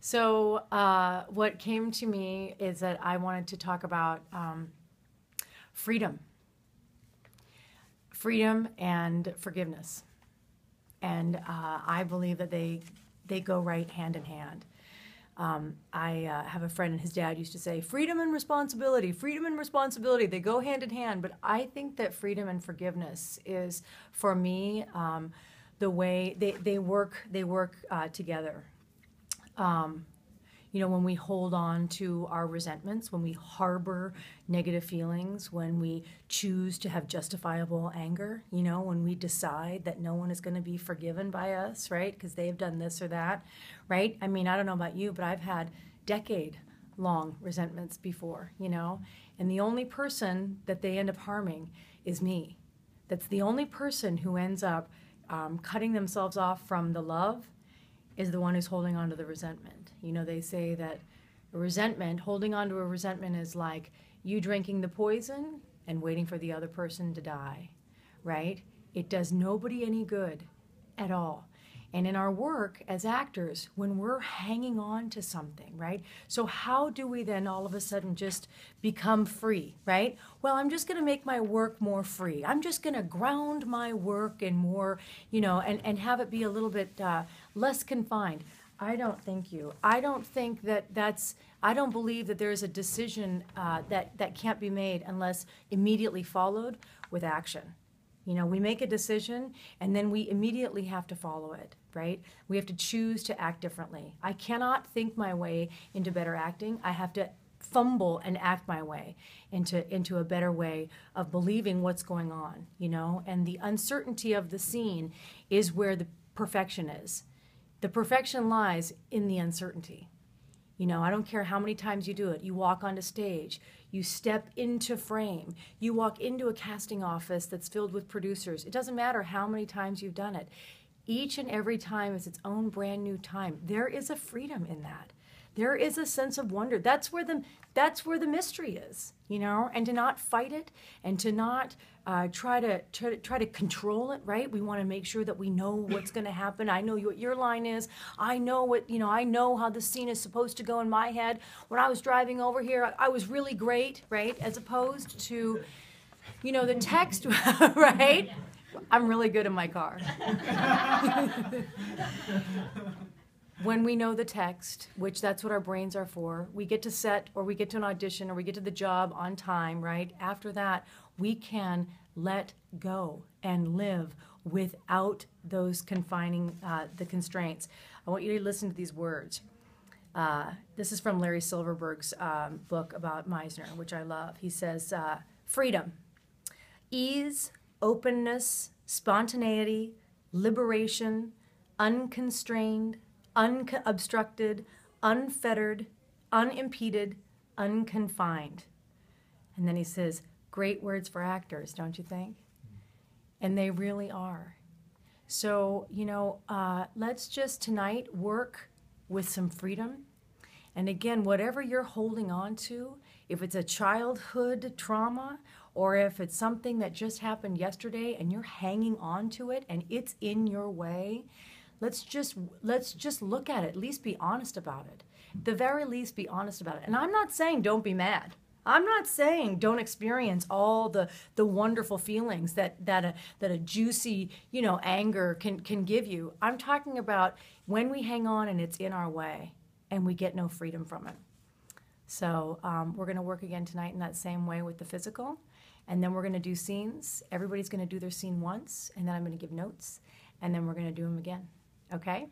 So what came to me is that I wanted to talk about freedom, freedom and forgiveness, and I believe that they go right hand in hand. I have a friend, and his dad used to say, freedom and responsibility, they go hand in hand. But I think that freedom and forgiveness is, for me, the way they work together. When we hold on to our resentments, when we harbor negative feelings, when we choose to have justifiable anger, when we decide that no one is going to be forgiven by us, right? Because they've done this or that, right? I mean, I don't know about you, but I've had decade-long resentments before, and the only person that they end up harming is me. That's the only person who ends up cutting themselves off from the love is the one who's holding on to the resentment. They say that holding on to a resentment is like you drinking the poison and waiting for the other person to die, right? It does nobody any good at all. And in our work as actors, when we're hanging on to something, right? So how do we then all of a sudden just become free, right? Well, I'm just going to make my work more free. I'm just going to ground my work and more, and have it be a little bit less confined. I don't think you. I don't think I don't believe that there is a decision that can't be made unless immediately followed with action. We make a decision and then we immediately have to follow it, right? We have to choose to act differently. I cannot think my way into better acting. I have to fumble and act my way into a better way of believing what's going on, And the uncertainty of the scene is where the perfection is. The perfection lies in the uncertainty. I don't care how many times you do it. You walk onto stage, you step into frame, you walk into a casting office that's filled with producers. It doesn't matter how many times you've done it. Each and every time is its own brand new time. There is a freedom in that. There is a sense of wonder. That's where the mystery is, and to not fight it and to not try to control it, right? We want to make sure that we know what's going to happen. I know what your line is. I know I know how the scene is supposed to go in my head. When I was driving over here, I was really great, right? As opposed to, the text, right? I'm really good in my car. When we know the text, which that's what our brains are for, we get to set or we get to an audition or we get to the job on time, right? After that, we can let go and live without those confining, the constraints. I want you to listen to these words. This is from Larry Silverberg's book about Meisner, which I love. He says, freedom, ease, openness, spontaneity, liberation, unconstrained, unobstructed, unfettered, unimpeded, unconfined. And then he says, great words for actors, don't you think? And they really are. So, let's just tonight work with some freedom. And again, whatever you're holding on to, if it's a childhood trauma or if it's something that just happened yesterday and you're hanging on to it and it's in your way, let's just look at it, at least be honest about it. At the very least, be honest about it. And I'm not saying don't be mad. I'm not saying don't experience all the wonderful feelings that a juicy, anger can give you. I'm talking about when we hang on and it's in our way and we get no freedom from it. So we're going to work again tonight in that same way with the physical. And then we're going to do scenes. Everybody's going to do their scene once, and then I'm going to give notes, and then we're going to do them again. Okay?